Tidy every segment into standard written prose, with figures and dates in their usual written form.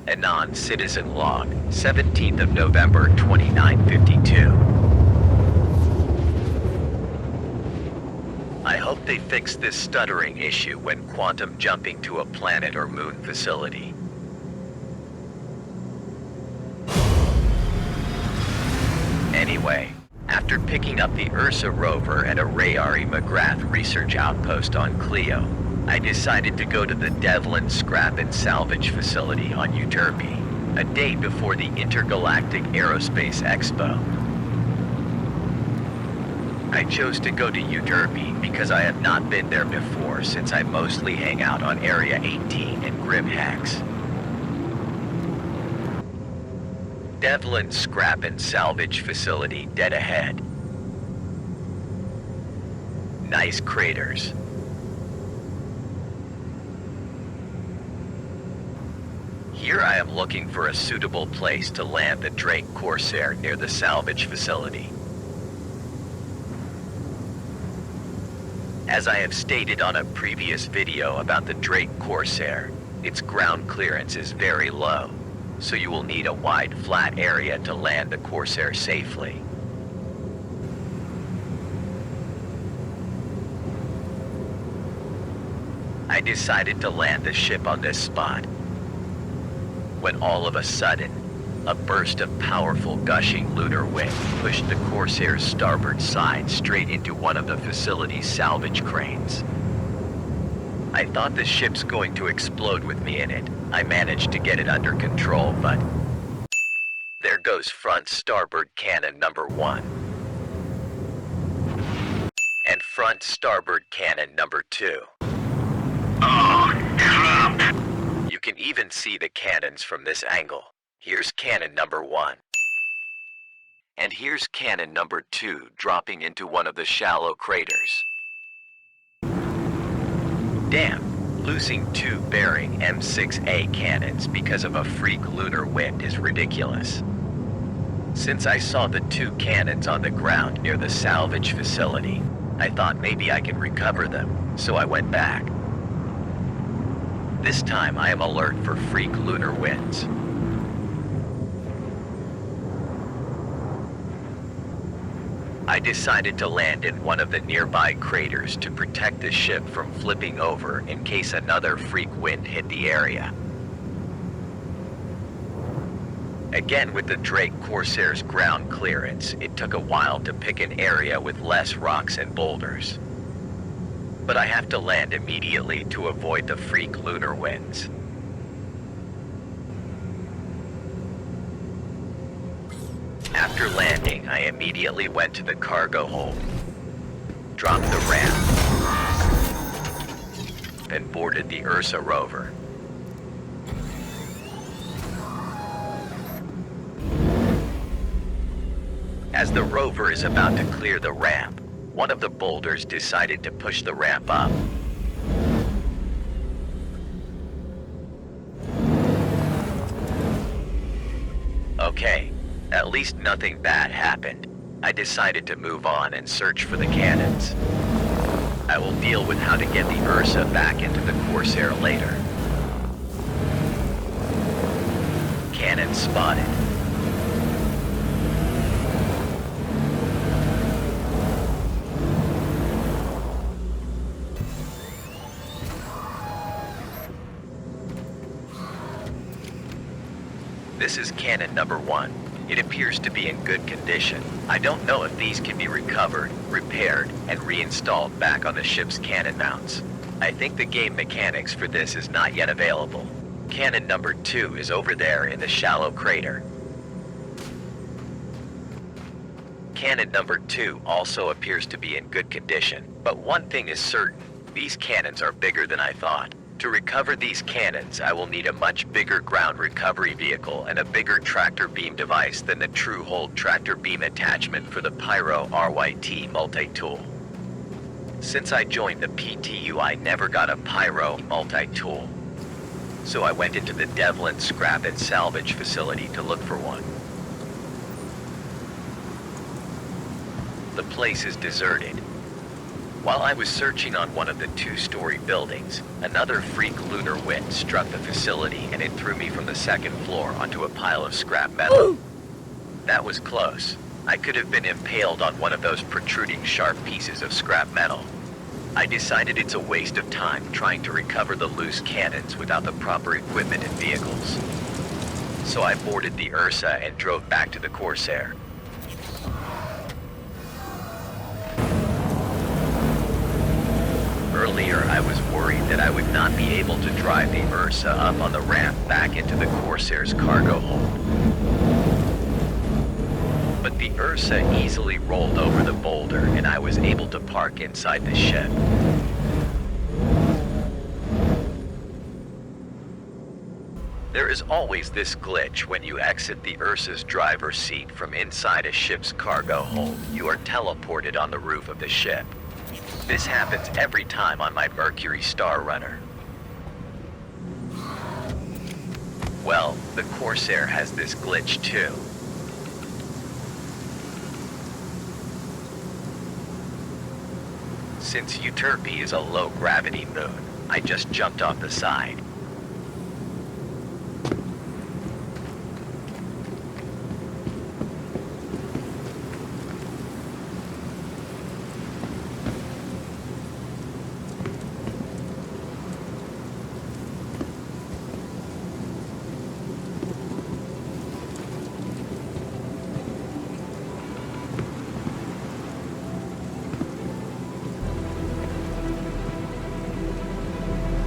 A non-citizen log, 17th of November 2952. I hope they fix this stuttering issue when quantum jumping to a planet or moon facility. Anyway, after picking up the Ursa rover at a Ray-Ari McGrath research outpost on Clio, I decided to go to the Devlin Scrap and Salvage Facility on Euterpe, a day before the Intergalactic Aerospace Expo. I chose to go to Euterpe because I have not been there before, since I mostly hang out on Area 18 and Grim Hex. Devlin Scrap and Salvage Facility dead ahead. Nice craters. Here I am looking for a suitable place to land the Drake Corsair near the salvage facility. As I have stated on a previous video about the Drake Corsair, its ground clearance is very low, so you will need a wide flat area to land the Corsair safely. I decided to land the ship on this spot, when all of a sudden, a burst of powerful gushing lunar wind pushed the Corsair's starboard side straight into one of the facility's salvage cranes. I thought the ship's going to explode with me in it. I managed to get it under control, but there goes front starboard cannon number 1. And front starboard cannon number 2. Oh, crap! You can even see the cannons from this angle. Here's cannon number 1. And here's cannon number 2 dropping into one of the shallow craters. Damn, losing 2 bearing M6A cannons because of a freak lunar wind is ridiculous. Since I saw the 2 cannons on the ground near the salvage facility, I thought maybe I could recover them, so I went back. This time I am alert for freak lunar winds. I decided to land in one of the nearby craters to protect the ship from flipping over in case another freak wind hit the area. Again, with the Drake Corsair's ground clearance, it took a while to pick an area with less rocks and boulders. But I have to land immediately to avoid the freak lunar winds. After landing, I immediately went to the cargo hold, dropped the ramp, and boarded the Ursa rover. As the rover is about to clear the ramp, one of the boulders decided to push the ramp up. Okay, at least nothing bad happened. I decided to move on and search for the cannons. I will deal with how to get the Ursa back into the Corsair later. Cannon spotted. This is cannon number 1. It appears to be in good condition. I don't know if these can be recovered, repaired, and reinstalled back on the ship's cannon mounts. I think the game mechanics for this is not yet available. Cannon number 2 is over there in the shallow crater. Cannon number 2 also appears to be in good condition, but one thing is certain, these cannons are bigger than I thought. To recover these cannons, I will need a much bigger ground recovery vehicle and a bigger tractor beam device than the True-Hold tractor beam attachment for the Pyro RYT multi-tool. Since I joined the PTU, I never got a Pyro multi-tool. So I went into the Devlin Scrap and Salvage Facility to look for one. The place is deserted. While I was searching on one of the two-story buildings, another freak lunar wind struck the facility and it threw me from the second floor onto a pile of scrap metal. That was close. I could have been impaled on one of those protruding sharp pieces of scrap metal. I decided it's a waste of time trying to recover the loose cannons without the proper equipment and vehicles. So I boarded the Ursa and drove back to the Corsair. Earlier, I was worried that I would not be able to drive the Ursa up on the ramp back into the Corsair's cargo hold. But the Ursa easily rolled over the boulder and I was able to park inside the ship. There is always this glitch when you exit the Ursa's driver's seat from inside a ship's cargo hold. You are teleported on the roof of the ship. This happens every time on my Mercury Star Runner. Well, the Corsair has this glitch too. Since Euterpe is a low-gravity moon, I just jumped off the side.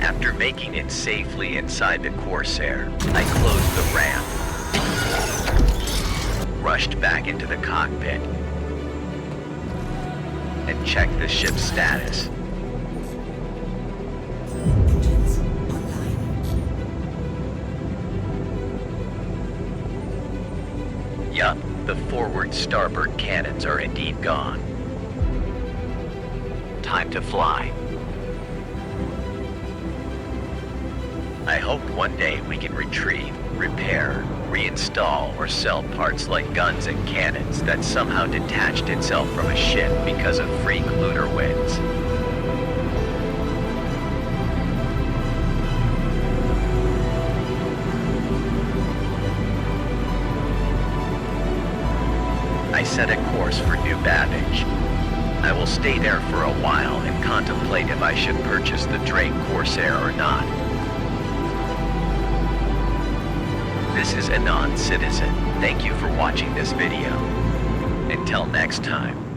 After making it safely inside the Corsair, I closed the ramp, rushed back into the cockpit, and checked the ship's status. Engines online. Yup, the forward starboard cannons are indeed gone. Time to fly. I hope one day we can retrieve, repair, reinstall, or sell parts like guns and cannons that somehow detached itself from a ship because of freak lunar winds. I set a course for New Babbage. I will stay there for a while and contemplate if I should purchase the Drake Corsair or not. This is a non-citizen. Thank you for watching this video. Until next time.